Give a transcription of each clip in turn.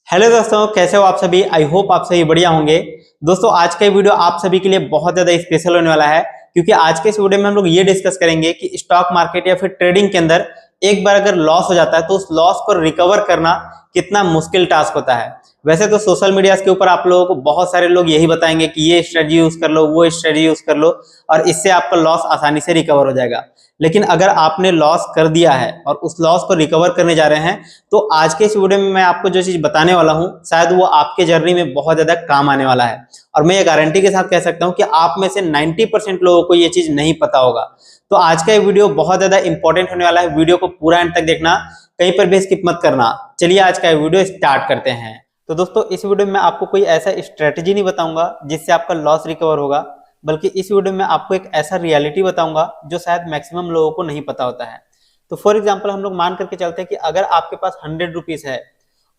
Hello दोस्तों, कैसे हो आप सभी। आई होप आप सभी बढ़िया होंगे। दोस्तों आज का ये वीडियो आप सभी के लिए बहुत ज्यादा स्पेशल होने वाला है, क्योंकि आज के इस वीडियो में हम लोग ये डिस्कस करेंगे कि स्टॉक मार्केट या फिर ट्रेडिंग के अंदर एक बार अगर लॉस हो जाता है तो उस लॉस को रिकवर करना कितना मुश्किल टास्क होता है। वैसे तो सोशल मीडिया के ऊपर आप लोगों को बहुत सारे लोग यही बताएंगे कि ये स्ट्रेटजी यूज कर लो, वो स्ट्रेटजी यूज कर लो और इससे आपका लॉस आसानी से रिकवर हो जाएगा। लेकिन अगर आपने लॉस कर दिया है और उस लॉस को रिकवर करने जा रहे हैं तो आज के इस वीडियो में मैं आपको जो चीज बताने वाला हूं शायद वो आपके जर्नी में बहुत ज्यादा काम आने वाला है। और मैं ये गारंटी के साथ कह सकता हूं कि आप में से 90% लोगों को ये चीज नहीं पता होगा। तो आज का ये वीडियो बहुत ज्यादा इंपॉर्टेंट होने वाला है। वीडियो को पूरा एंड तक देखना, कहीं पर भी स्किप मत करना। चलिए आज का ये वीडियो स्टार्ट करते हैं। तो दोस्तों इस वीडियो में आपको कोई ऐसा स्ट्रेटेजी नहीं बताऊंगा जिससे आपका लॉस रिकवर होगा, बल्कि इस वीडियो में आपको एक ऐसा रियलिटी बताऊंगा जो शायद मैक्सिमम लोगों को नहीं पता होता है। तो फॉर एग्जाम्पल हम लोग मान करके चलते हैं कि अगर आपके पास 100 रुपीज है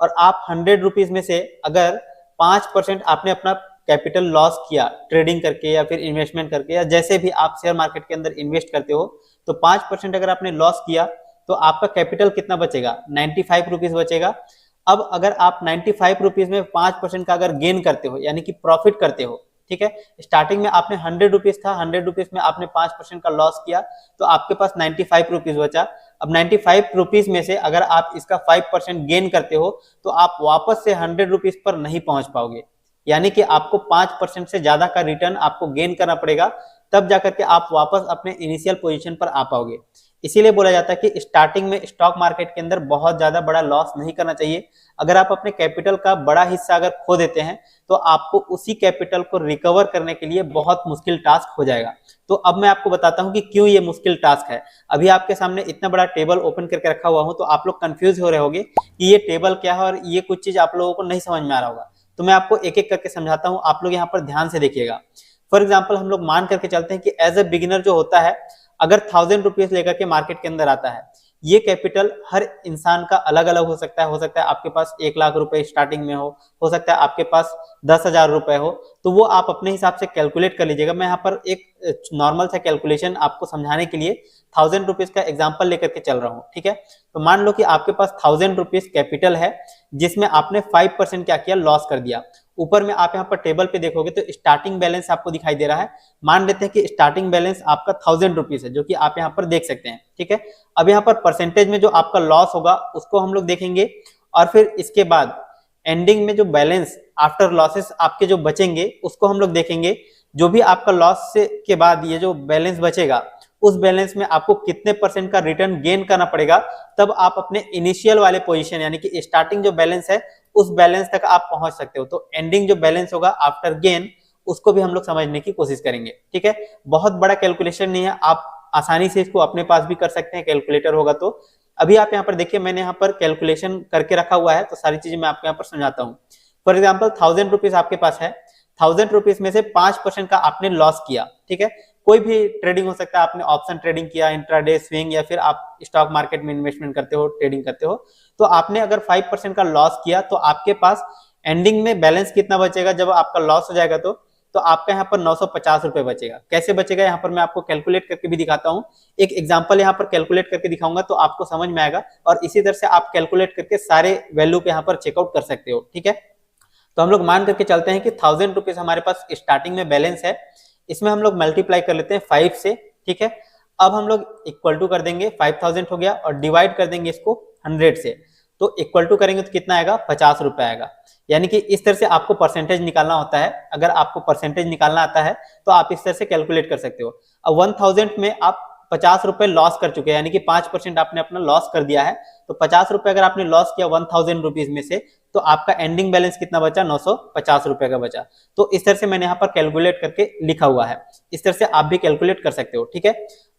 और आप 100 रुपीज में से अगर 5% आपने अपना कैपिटल लॉस किया ट्रेडिंग करके या फिर इन्वेस्टमेंट करके या जैसे भी आप शेयर मार्केट के अंदर इन्वेस्ट करते हो, तो 5% अगर आपने लॉस किया तो आपका कैपिटल कितना बचेगा? 95 रुपीज बचेगा। अब अगर आप 95 रुपीज में 5% का अगर गेन करते हो यानी कि प्रॉफिट करते हो, ठीक है, स्टार्टिंग में आपने 100 रुपीज था, 100 रुपीज में आपने 5% का लॉस किया तो आपके पास 95 रुपीज बचा। अब 95 रुपीज में से अगर आप इसका 5% गेन करते हो तो आप वापस से 100 रुपीज पर नहीं पहुंच पाओगे, यानी कि आपको 5% से ज्यादा का रिटर्न आपको गेन करना पड़ेगा, तब जाकर के आप वापस अपने इनिशियल पोजीशन पर आ पाओगे। इसीलिए बोला जाता है कि स्टार्टिंग में स्टॉक मार्केट के अंदर बहुत ज्यादा बड़ा लॉस नहीं करना चाहिए। अगर आप अपने कैपिटल का बड़ा हिस्सा अगर खो देते हैं तो आपको उसी कैपिटल को रिकवर करने के लिए बहुत मुश्किल टास्क हो जाएगा। तो अब मैं आपको बताता हूं कि क्यों ये मुश्किल टास्क है। अभी आपके सामने इतना बड़ा टेबल ओपन करके रखा हुआ हूं तो आप लोग कंफ्यूज हो रहे होंगे कि ये टेबल क्या है और ये कुछ चीज आप लोगों को नहीं समझ में आ रहा होगा। तो मैं आपको एक एक करके समझाता हूं, आप लोग यहाँ पर ध्यान से देखिएगा। फॉर एग्जाम्पल हम लोग मान करके चलते हैं कि एज ए बिगिनर जो होता है अगर 1000 रुपीज लेकर के मार्केट के अंदर आता है, ये कैपिटल हर इंसान का अलग अलग हो सकता है। हो सकता है आपके पास 1 लाख रुपए स्टार्टिंग में हो सकता है आपके पास 10,000 रुपए हो, तो वो आप अपने हिसाब से कैलकुलेट कर लीजिएगा। मैं यहाँ पर एक नॉर्मल सा कैलकुलेशन आपको समझाने के लिए 1000 रुपीज का एग्जाम्पल लेकर के चल रहा हूँ, ठीक है। तो मान लो कि आपके पास 1000 रुपीज कैपिटल है जिसमें आपने 5% क्या किया, लॉस कर दिया। ऊपर में आप यहाँ पर टेबल पे देखोगे तो स्टार्टिंग बैलेंस आपको दिखाई दे रहा है। मान लेते हैं कि स्टार्टिंग बैलेंस आपका 1000 रुपीज है, जो कि आप यहाँ पर देख सकते हैं, ठीक है। अब यहाँ पर परसेंटेज में जो आपका लॉस होगा उसको हम लोग देखेंगे और फिर इसके बाद एंडिंग में जो बैलेंस आफ्टर लॉसेस आपके जो बचेंगे उसको हम लोग देखेंगे। जो भी आपका लॉस से के बाद ये जो बैलेंस बचेगा उस बैलेंस में आपको कितने % का रिटर्न गेन करना पड़ेगा, तब आप अपने इनिशियल वाले पोजीशन यानी कि स्टार्टिंग जो बैलेंस है उस बैलेंस तक आप पहुंच सकते हो। तो एंडिंग जो बैलेंस होगा आफ्टर गेन उसको भी हम लोग समझने की कोशिश करेंगे, ठीक है। बहुत बड़ा कैलकुलेशन नहीं है, आप आसानी से इसको अपने पास भी कर सकते हैं, कैलकुलेटर होगा तो। अभी आप यहाँ पर देखिए, मैंने यहाँ पर कैलकुलेशन करके रखा हुआ है तो सारी चीजें मैं आपको यहाँ पर समझाता हूँ। फॉर एग्जाम्पल 1000 रुपीज आपके पास है, 1000 रुपीज में से 5% का आपने लॉस किया, ठीक है। कोई भी ट्रेडिंग हो सकता है, आपने ऑप्शन ट्रेडिंग किया, इंट्राडे, स्विंग या फिर आप स्टॉक मार्केट में इन्वेस्टमेंट करते हो, ट्रेडिंग करते हो, तो आपने अगर 5% का लॉस किया तो आपके पास एंडिंग में बैलेंस कितना बचेगा जब आपका लॉस हो जाएगा तो आपका यहाँ पर 950 रुपए बचेगा। कैसे बचेगा यहाँ पर मैं आपको कैलकुलेट करके भी दिखाता हूँ। एक एग्जांपल यहाँ पर कैलकुलेट करके दिखाऊंगा तो आपको समझ में आएगा और इसी तरह से आप कैलकुलेट करके सारे वैल्यू पे यहाँ पर चेकआउट कर सकते हो, ठीक है। तो हम लोग मान करके चलते हैं कि 1000 रुपीज हमारे पास स्टार्टिंग में बैलेंस है, इसमें हम लोग मल्टीप्लाई कर लेते हैं 5 से, ठीक है। अब हम लोग इक्वल टू कर देंगे, 5000 हो गया और डिवाइड कर देंगे इसको 100 से, तो इक्वल टू करेंगे तो कितना आएगा? 50 रुपए आएगा। यानी कि इस तरह से आपको परसेंटेज निकालना होता है। अगर आपको परसेंटेज निकालना आता है तो आप इस तरह से कैलकुलेट कर सकते हो। अब 1000 में आप 50 रुपए लॉस कर चुके हैं, यानी कि 5% आपने अपना लॉस कर दिया है। तो 50 रुपए अगर आपने लॉस किया 1000 रुपीज में से तो आपका एंडिंग बैलेंस कितना बचा? 950 रुपए का बचा। तो इस तरह से मैंने यहाँ पर कैलकुलेट करके लिखा हुआ है, इस तरह से आप भी कैलकुलेट कर सकते हो, ठीक है।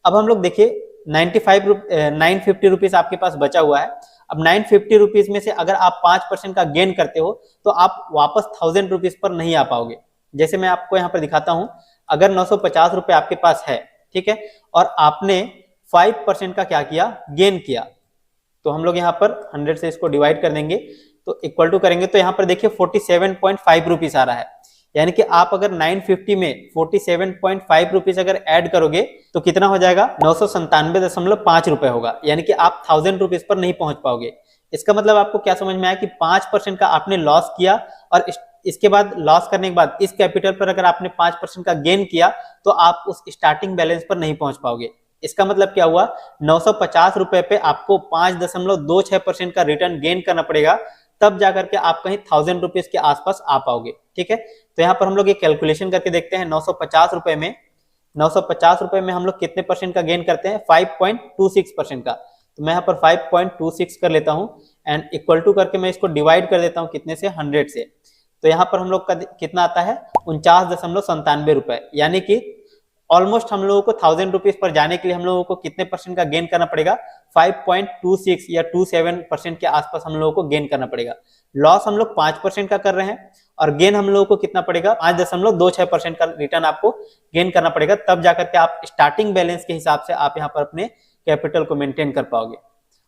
अब हम लोग देखिए 950 रुपीज आपके पास बचा हुआ है। अब 950 रुपीज में से अगर आप 5% का गेन करते हो तो आप वापस 1000 रुपीज पर नहीं आ पाओगे। जैसे मैं आपको यहाँ पर दिखाता हूँ, अगर 950 रुपए आपके पास है, ठीक है, और आपने 5% का क्या किया? गेन किया, तो हम लोग यहाँ पर 100 से इसको डिवाइड कर देंगे तो इक्वल टू करेंगे तो यहाँ पर देखिए 47.5 रुपीज आ रहा है। यानी कि आप अगर 950 में 47.5 रुपीज अगर ऐड करोगे तो कितना हो जाएगा? 997.5 रुपए होगा। यानी कि आप 1000 रुपीज पर नहीं पहुंच पाओगे। इसका मतलब आपको क्या समझ में आया कि 5% का आपने लॉस किया और इसके बाद लॉस करने के बाद इस कैपिटल पर अगर आपने 5% का गेन किया तो आप उस स्टार्टिंग बैलेंस पर नहीं पहुंच पाओगे। इसका मतलब क्या हुआ, 950 रुपए पे आपको 5.26% का रिटर्न गेन करना पड़ेगा, तब जाकर के आप कहीं 1000 रुपीज के आसपास आ पाओगे। ठीक है, तो यहाँ पर हम लोग ये कैलकुलेशन करके देखते हैं। 950 रुपए में हम लोग कितने परसेंट का गेन करते हैं, 5.26% का। तो मैं यहाँ पर 5.26 कर लेता हूँ एंड इक्वल टू करके मैं इसको डिवाइड कर देता हूँ कितने से, 100 से। तो यहाँ पर हम लोग का कितना आता है, 49.97 रुपए, यानी कि ऑलमोस्ट हम लोगों को 1000 रुपीज पर जाने के लिए हम लोगों को कितने परसेंट का गेन करना पड़ेगा, 5.26 या 27% के आसपास हम लोगों को गेन करना पड़ेगा। लॉस हम लोग 5% का कर रहे हैं और गेन हम लोगों को कितना पड़ेगा, 5.26% का रिटर्न आपको गेन करना पड़ेगा, तब जाकर के आप स्टार्टिंग बैलेंस के हिसाब से आप यहाँ पर अपने कैपिटल को मेंटेन कर पाओगे।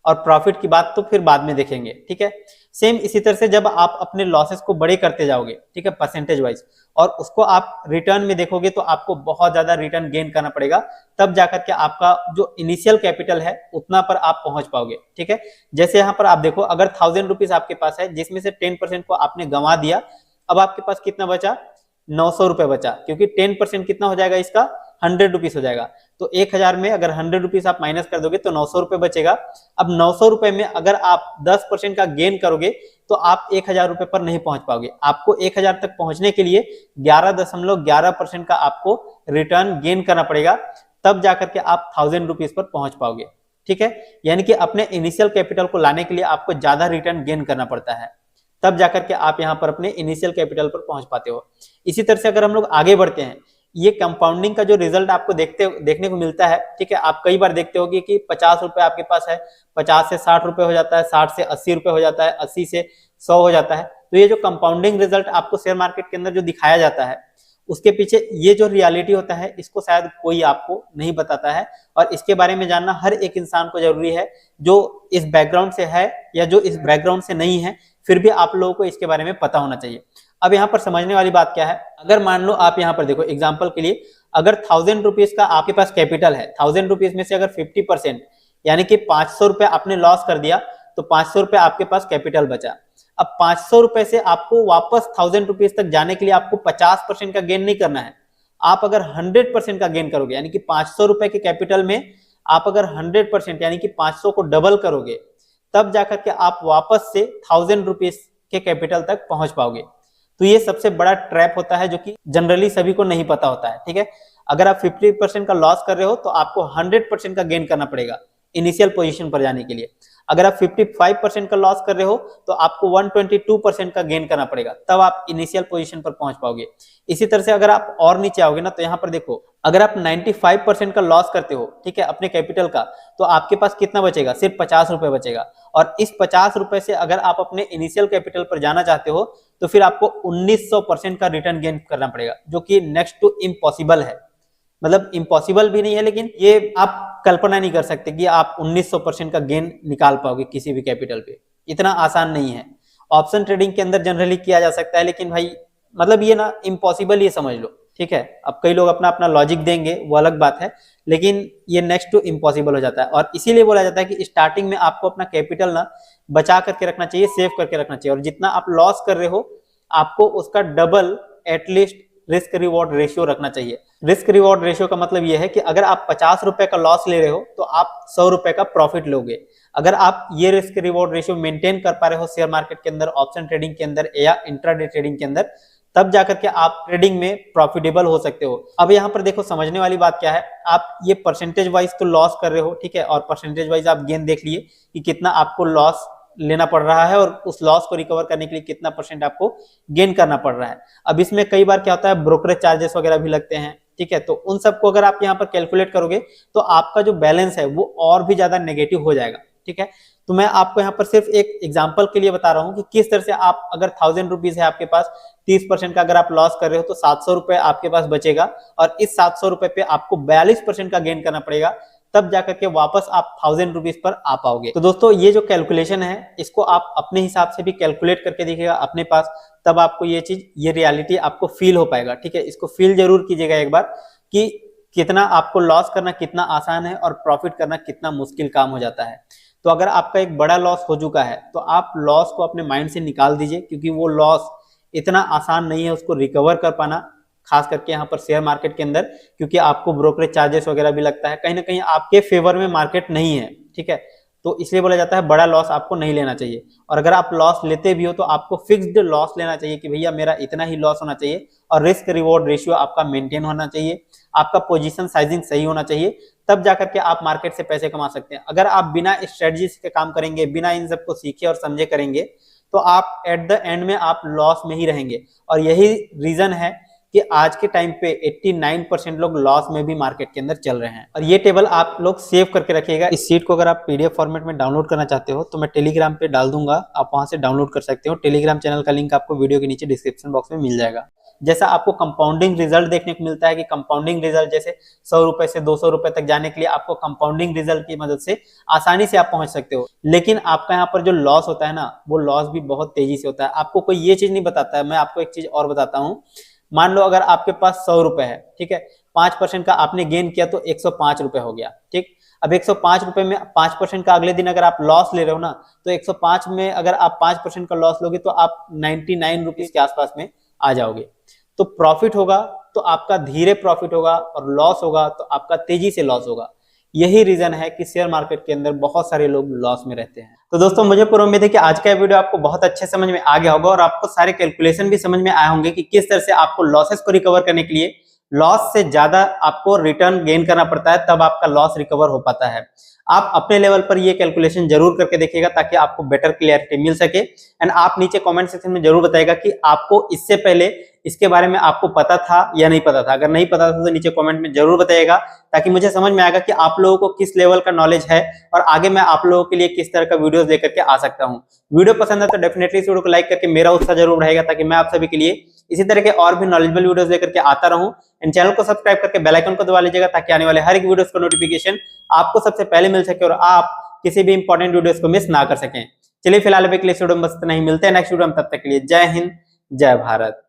और प्रॉफिट की बात तो फिर बाद में देखेंगे। ठीक है, सेम इसी तरह से जब आप अपने लॉसेस को बड़े करते जाओगे, ठीक है, परसेंटेज वाइज, और उसको आप रिटर्न में देखोगे तो आपको बहुत ज्यादा रिटर्न गेन करना पड़ेगा, तब जाकर के आपका जो इनिशियल कैपिटल है उतना पर आप पहुंच पाओगे। ठीक है, जैसे यहाँ पर आप देखो, अगर 1000 रुपीज आपके पास है जिसमें से 10% को आपने गंवा दिया, अब आपके पास कितना बचा, 900 रुपए बचा, क्योंकि 10% कितना हो जाएगा इसका, 100 रुपीज हो जाएगा। तो 1000 में अगर 100 रुपीज आप माइनस कर दोगे तो 900 रुपए बचेगा। अब 900 रुपए में अगर आप 10% का गेन करोगे तो आप 1000 रुपए पर नहीं पहुंच पाओगे। आपको 1000 तक पहुंचने के लिए 11.11% का आपको रिटर्न गेन करना पड़ेगा, तब जाकर के आप 1000 रुपीज पर पहुंच पाओगे। ठीक है, यानी कि अपने इनिशियल कैपिटल को लाने के लिए आपको ज्यादा रिटर्न गेन करना पड़ता है, तब जाकर के आप यहाँ पर अपने इनिशियल कैपिटल पर पहुंच पाते हो। इसी तरह से अगर हम लोग आगे बढ़ते हैं, ये कंपाउंडिंग का जो रिजल्ट आपको देखने को मिलता है, ठीक है, आप कई बार देखते होगे कि 50 रुपए आपके पास है, 50 से 60 रुपए हो जाता है, 60 से 80 रुपए हो जाता है, 80 से 100 हो जाता है। तो ये जो कंपाउंडिंग रिजल्ट आपको शेयर मार्केट के अंदर जो दिखाया जाता है, उसके पीछे ये जो रियलिटी होता है, इसको शायद कोई आपको नहीं बताता है, और इसके बारे में जानना हर एक इंसान को जरूरी है, जो इस बैकग्राउंड से है या जो इस बैकग्राउंड से नहीं है, फिर भी आप लोगों को इसके बारे में पता होना चाहिए। अब यहाँ पर समझने वाली बात क्या है, अगर मान लो आप यहाँ पर देखो एग्जांपल के लिए, अगर 1000 रुपीज का आपके पास कैपिटल है, 1000 रुपीज में से अगर 50% यानी कि 500 रुपए आपने लॉस कर दिया, तो 500 रुपए आपके पास कैपिटल बचा। अब 500 रुपए से आपको वापस 1000 रुपीज तक जाने के लिए आपको 50% का गेन नहीं करना है। आप अगर 100% का गेन करोगे, यानी कि 500 रुपए के कैपिटल में आप अगर 100% यानी कि 500 को डबल करोगे, तब जाकर के आप वापस से 1000 रुपीज के कैपिटल तक पहुंच पाओगे। तो ये सबसे बड़ा ट्रैप होता है जो कि जनरली सभी को नहीं पता होता है। ठीक है, अगर आप 50% का लॉस कर रहे हो तो आपको 100% का गेन करना पड़ेगा इनिशियल पोजीशन पर जाने के लिए। अगर आप 55% का लॉस कर रहे हो तो आपको 122% का गेन करना पड़ेगा, तब आप इनिशियल पोजीशन पर पहुंच पाओगे। इसी तरह से अगर आप और नीचे आओगे ना, तो यहाँ पर देखो, अगर आप 95% का लॉस करते हो, ठीक है, अपने कैपिटल का, तो आपके पास कितना बचेगा, सिर्फ 50 रुपए बचेगा। और इस 50 रुपए से अगर आप अपने इनिशियल कैपिटल पर जाना चाहते हो तो फिर आपको 1900% का रिटर्न गेन करना पड़ेगा, जो कि नेक्स्ट टू इम्पॉसिबल है। मतलब इम्पॉसिबल भी नहीं है, लेकिन ये आप कल्पना नहीं कर सकते कि आप 1900% का गेन निकाल पाओगे किसी भी कैपिटल पे। इतना आसान नहीं है। ऑप्शन ट्रेडिंग के अंदर जनरली किया जा सकता है, लेकिन भाई मतलब ये ना इम्पॉसिबल ये समझ लो। ठीक है, अब कई लोग अपना अपना लॉजिक देंगे, वो अलग बात है, लेकिन ये नेक्स्ट टू इम्पॉसिबल हो जाता है। और इसीलिए बोला जाता है कि स्टार्टिंग में आपको अपना कैपिटल ना बचा करके रखना चाहिए, सेव करके रखना चाहिए, और जितना आप लॉस कर रहे हो आपको उसका double at least risk reward ratio रखना चाहिए। रिस्क रिवॉर्ड रेशियो का मतलब यह है कि अगर आप 50 रुपए का लॉस ले रहे हो तो आप 100 रुपए का प्रॉफिट लोगे। अगर आप ये रिस्क रिवॉर्ड रेशियो मेंटेन कर पा रहे हो शेयर मार्केट के अंदर, ऑप्शन ट्रेडिंग के अंदर या इंट्राडे ट्रेडिंग के अंदर, तब जाकर के आप ट्रेडिंग में प्रॉफिटेबल हो सकते हो। अब यहाँ पर देखो, समझने वाली बात क्या है, आप ये परसेंटेज वाइज तो लॉस कर रहे हो, ठीक है, और परसेंटेज वाइज आप गेन देख लिए कि कितना आपको लॉस लेना पड़ रहा है और उस लॉस को रिकवर करने के लिए कितना परसेंट आपको गेन करना पड़ रहा है। अब इसमें कई बार क्या होता है, ब्रोकरेज चार्जेस वगैरह भी लगते हैं। ठीक है, तो उन सबको अगर आप यहाँ पर कैलकुलेट करोगे तो आपका जो बैलेंस है वो और भी ज्यादा नेगेटिव हो जाएगा। ठीक है, तो मैं आपको यहाँ पर सिर्फ एक एग्जांपल के लिए बता रहा हूँ कि किस तरह से आप, अगर 1000 रुपीज है आपके पास, 30% का अगर आप लॉस कर रहे हो तो 700 रुपए आपके पास बचेगा, और इस 700 रुपए पे आपको 42% का गेन करना पड़ेगा, तब जाकर के वापस आप 1000 रुपीज पर आ पाओगे। तो दोस्तों, ये जो कैलकुलेशन है इसको आप अपने हिसाब से भी कैलकुलेट करके देखिएगा अपने पास, तब आपको ये चीज, ये रियलिटी आपको फील हो पाएगा। ठीक है, इसको फील जरूर कीजिएगा एक बार कि कितना आपको लॉस करना कितना आसान है और प्रॉफिट करना कितना मुश्किल काम हो जाता है। तो अगर आपका एक बड़ा लॉस हो चुका है तो आप लॉस को अपने माइंड से निकाल दीजिए, क्योंकि वो लॉस इतना आसान नहीं है उसको रिकवर कर पाना, खास करके यहाँ पर शेयर मार्केट के अंदर, क्योंकि आपको ब्रोकरेज चार्जेस वगैरह भी लगता है, कहीं ना कहीं आपके फेवर में मार्केट नहीं है, ठीक है। तो इसलिए बोला जाता है बड़ा लॉस आपको नहीं लेना चाहिए, और अगर आप लॉस लेते भी हो तो आपको फिक्स्ड लॉस लेना चाहिए कि भैया मेरा इतना ही लॉस होना चाहिए, और रिस्क रिवॉर्ड रेशियो आपका मेंटेन होना चाहिए, आपका पोजीशन साइजिंग सही होना चाहिए, तब जाकर के आप मार्केट से पैसे कमा सकते हैं। अगर आप बिना स्ट्रेटजी के काम करेंगे, बिना इन सबको सीखे और समझे करेंगे, तो आप एट द एंड में आप लॉस में ही रहेंगे। और यही रीजन है कि आज के टाइम पे 89% लोग लॉस में भी मार्केट के अंदर चल रहे हैं। और ये टेबल आप लोग सेव करके रखिएगा। इस शीट को अगर आप पीडीएफ फॉर्मेट में डाउनलोड करना चाहते हो तो मैं टेलीग्राम पे डाल दूंगा, आप वहां से डाउनलोड कर सकते हो। टेलीग्राम चैनल का लिंक आपको वीडियो के नीचे डिस्क्रिप्शन बॉक्स में मिल जाएगा। जैसा आपको कंपाउंडिंग रिजल्ट देखने को मिलता है कि कंपाउंडिंग रिजल्ट जैसे 100 रुपए से 200 रुपए तक जाने के लिए आपको कंपाउंडिंग रिजल्ट की मदद से आसानी से आप पहुंच सकते हो, लेकिन आपका यहाँ पर जो लॉस होता है ना, वो लॉस भी बहुत तेजी से होता है। आपको कोई ये चीज नहीं बताता है। मैं आपको एक चीज और बताता हूँ। मान लो अगर आपके पास 100 रुपए है, ठीक है, 5% का आपने गेन किया तो 105 रुपए हो गया, ठीक। अब 105 रुपए में 5% का अगले दिन अगर आप लॉस ले रहे हो ना, तो 105 में अगर आप 5% का लॉस लोगे तो आप 99 रुपीज के आसपास में आ जाओगे। तो प्रॉफिट होगा तो आपका धीरे प्रॉफिट होगा, और लॉस होगा तो आपका तेजी से लॉस होगा। यही रीजन है कि शेयर मार्केट के अंदर बहुत सारे लोग लॉस में रहते हैं। तो दोस्तों, मुझे पूरी उम्मीद है कि आज का वीडियो आपको बहुत अच्छे समझ में आ गया होगा, और आपको सारे कैलकुलेशन भी समझ में आए होंगे कि किस तरह से आपको लॉसेस को रिकवर करने के लिए लॉस से ज्यादा आपको रिटर्न गेन करना पड़ता है, तब आपका लॉस रिकवर हो पाता है। आप अपने लेवल पर ये कैलकुलेशन जरूर करके देखिएगा ताकि आपको बेटर क्लियरिटी मिल सके। एंड आप नीचे कमेंट सेक्शन में जरूर बताइएगा कि आपको इससे पहले इसके बारे में आपको पता था या नहीं पता था। अगर नहीं पता था तो नीचे कमेंट में जरूर बताइएगा, ताकि मुझे समझ में आएगा कि आप लोगों को किस लेवल का नॉलेज है और आगे मैं आप लोगों के लिए किस तरह का वीडियोस लेकर के आ सकता हूँ। वीडियो पसंद है तो डेफिनेटली इस वीडियो को लाइक करके मेरा उत्साह जरूर रहेगा, ताकि मैं आप सभी के लिए इसी तरह के और भी नॉलेजेबल वीडियोस लेकर के आता रहूं। इन चैनल को सब्सक्राइब करके बेल आइकन को दबा लीजिएगा, ताकि आने वाले हर एक वीडियोस का नोटिफिकेशन आपको सबसे पहले मिल सके और आप किसी भी इंपॉर्टेंट वीडियोस को मिस ना कर सकें। चलिए फिलहाल अभी के लिए इस वीडियो में बस इतना ही, मिलते हैं नेक्स्ट वीडियो में। तब तक के लिए जय हिंद, जय भारत।